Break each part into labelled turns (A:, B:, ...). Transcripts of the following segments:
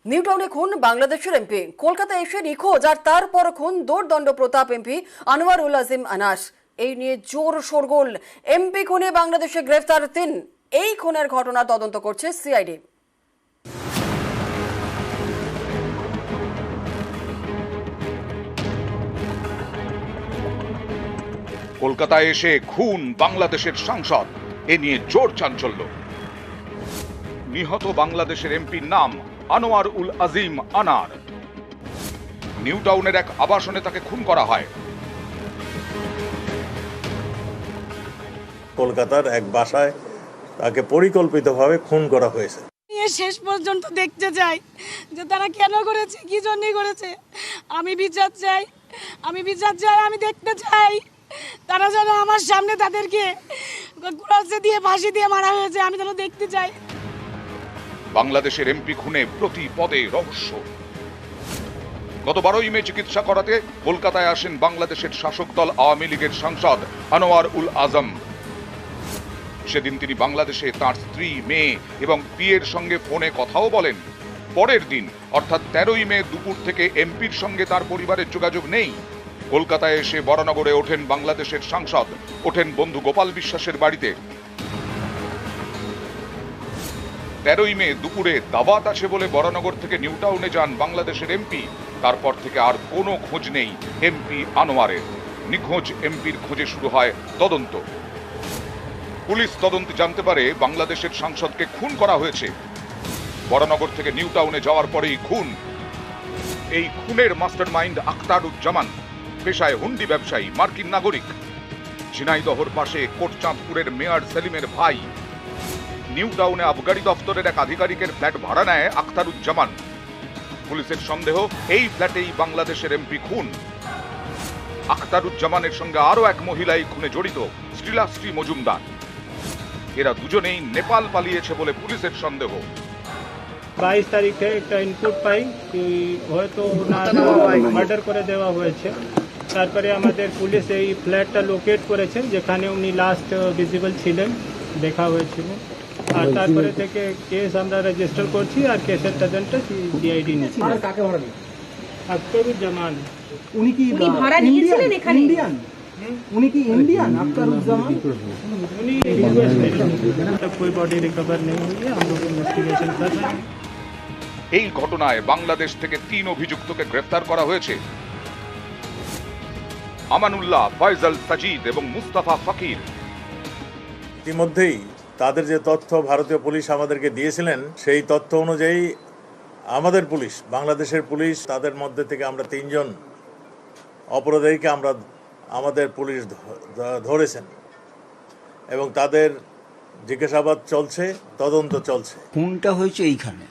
A: নিউটাউনে খুন বাংলাদেশের এমপি, কলকাতা এসে নিখোঁজ আর তারপর খুন দোর্দণ্ড প্রতাপ এমপি আনোয়ারুল আজিম আনাস। এই নিয়ে জোর শোরগোল। এমপি খুনে বাংলাদেশে গ্রেফতার 3। এই খুনের ঘটনা তদন্ত করছে সিআইডি।
B: কলকাতায় এসে খুন বাংলাদেশের সাংসদ, এ নিয়ে জোর চাঞ্চল্য। নিহত বাংলাদেশের এমপির নাম আনোয়ারুল আজিম আনার। নিউটাউনের এক আবাসনে তাকে খুন করা হয়।
C: কলকাতার এক বাসায় তাকে পরিকল্পিতভাবে খুন করা হয়েছে।
D: শেষ পর্যন্ত দেখতে চাই যে তারা কেন করেছে, কি জন্য করেছে। আমি বিচার চাই, আমি দেখতে চাই তারা যেন আমার সামনে তাদেরকে কুড়াল দিয়ে ফাঁসি দিয়ে মারা হয়েছে, আমি যেন দেখতে চাই।
B: বাংলাদেশের এমপি খুনে প্রতি পদে রহস্য। গত 12ই মে চিকিৎসা করাতে কলকাতায় আসেন বাংলাদেশের শাসক দল আওয়ামী লীগের সাংসদ আনোয়ারুল আজম। সেদিন তিনি বাংলাদেশে তার স্ত্রী, মেয়ে এবং পিএর সঙ্গে ফোনে কথাও বলেন। পরের দিন অর্থাৎ 13ই মে দুপুর থেকে এমপির সঙ্গে তার পরিবারের যোগাযোগ নেই। কলকাতায় এসে বরানগরে ওঠেন বাংলাদেশের সাংসদ, ওঠেন বন্ধু গোপাল বিশ্বাসের বাড়িতে। 13ই মে দুপুরে দাওয়াত আছে বলে বরানগর থেকে নিউটাউনে যান বাংলাদেশের এমপি। তারপর থেকে আর কোনো খোঁজ নেই এমপি আনোয়ারের। নিখোঁজ এমপির খোঁজে শুরু হয় তদন্ত। পুলিশ তদন্তে জানতে পারে বাংলাদেশের সাংসদকে খুন করা হয়েছে। বরানগর থেকে নিউটাউনে যাওয়ার পরেই খুন। এই খুনের মাস্টারমাইন্ড আখতারুজ্জামান, পেশায় হুন্ডি ব্যবসায়ী, মার্কিন নাগরিক। ঝিনাইদহর পাশে কোটচাঁদপুরের মেয়র সেলিমের ভাই। নিউটাউনে আবগারি দফতরের এক আধিকারিকের ফ্ল্যাট ভাড়া নেয় আখতারুজ্জামান। পুলিশের সন্দেহ এই ফ্ল্যাটেই বাংলাদেশের এমপি খুন। আখতারুজ্জামানের সঙ্গে আরো এক মহিলা এই খুনে জড়িত, শ্রীলাশ্রী মজুমদার। এরা দুজনেই নেপাল পালিয়েছে বলে পুলিশের সন্দেহ।
E: 22 তারিখে একটা ইনপুট পাই কি হয়তো মার্ডার করে দেওয়া হয়েছে। তারপরে আমাদের পুলিশ এই ফ্ল্যাটটা লোকেট করেছে যেখানে উনি লাস্ট ভিজিবল ছিলেন, দেখা হয়েছিল। আর তারপরে থেকে কেস আমরা রেজিস্টার করছি আর কেসের তদন্ত সিআইডি নিচ্ছে। আখতারুজ্জামান
F: উনি কি ভাড়া নিয়েছিলেন এখানে? উনি কি ইন্ডিয়ান? আখতারুজ্জামান
E: उन्हीं कोई बॉडी रिकवर नहीं हुई है, हम लोग इन्वेस्टिगेशन कर रहे हैं।
B: এই ঘটনায় বাংলাদেশ থেকে 3 অভিযুক্তকে গ্রেফতার করা হয়েছে। আমানুল্লাহ, ফয়সাল সাজিদ এবং মুস্তাফা ফকির।
C: ইতিমধ্যেই তাদের যে তথ্য ভারতীয় পুলিশ আমাদেরকে দিয়েছিলেন, সেই তথ্য অনুযায়ী আমাদের পুলিশ, বাংলাদেশের পুলিশ, তাদের মধ্যে থেকে আমরা 3 জন অপরাধীকে আমাদের পুলিশ ধরেছেন এবং তাদের জিজ্ঞাসাবাদ চলছে, তদন্ত চলছে।
G: খুনটা হয়েছে এইখানে।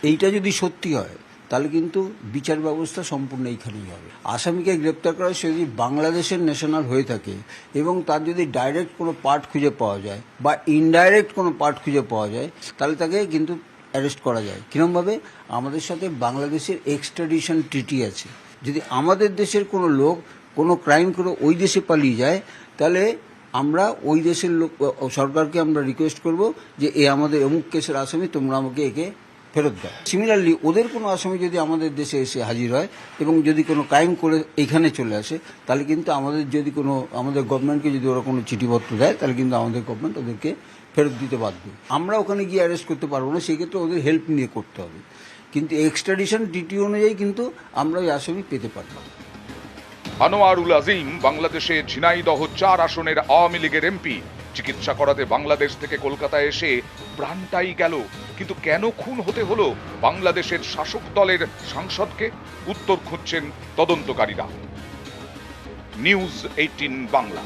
G: এইটা যদি সত্যি হয় তাহলে কিন্তু বিচার ব্যবস্থা সম্পূর্ণ এইখানেই হবে। আসামিকে গ্রেপ্তার করা সে যদি বাংলাদেশের ন্যাশনাল হয়ে থাকে এবং তার যদি ডাইরেক্ট কোনো পার্ট খুঁজে পাওয়া যায় বা ইনডাইরেক্ট কোনো পার্ট খুঁজে পাওয়া যায় তাহলে তাকে কিন্তু অ্যারেস্ট করা যায়। কিরমভাবে? আমাদের সাথে বাংলাদেশের এক্সট্রাডিশন ট্রিটি আছে। যদি আমাদের দেশের কোনো লোক কোনো ক্রাইম করে ওই দেশে পালিয়ে যায় তাহলে আমরা ওই দেশের লোক সরকারকে আমরা রিকোয়েস্ট করব যে এ আমাদের অমুক কেসের আসামি, তোমরা আমাকে একে ফেরত দাও। সিমিলারলি ওদের কোনো আসামি যদি আমাদের দেশে এসে হাজির হয় এবং যদি কোনো ক্রাইম করে এইখানে চলে আসে তাহলে কিন্তু আমাদের গভর্নমেন্টকে যদি ওরা কোনো চিঠিপত্র দেয় তাহলে কিন্তু আমাদের গভর্নমেন্ট ওদেরকে ফেরত দিতে বাধ্য। আমরা ওখানে গিয়ে অ্যারেস্ট করতে পারবো না, সেক্ষেত্রে ওদের হেল্প নিয়ে করতে হবে। কিন্তু এক্সট্রাডিশন ট্রিটি অনুযায়ী কিন্তু আমরা ওই আসামি পেতে পারবো।
B: আনোয়ারুল আজিম বাংলাদেশে ঝিনাইদহ 4 আসনের আওয়ামী লীগের এমপি। চিকিৎসা করাতে বাংলাদেশ থেকে কলকাতায় এসে প্রাণটাই গেল। কিন্তু কেন খুন হতে হলো বাংলাদেশের শাসক দলের সাংসদকে? উত্তর খুঁজছেন তদন্তকারীরা। নিউজ 18 বাংলা।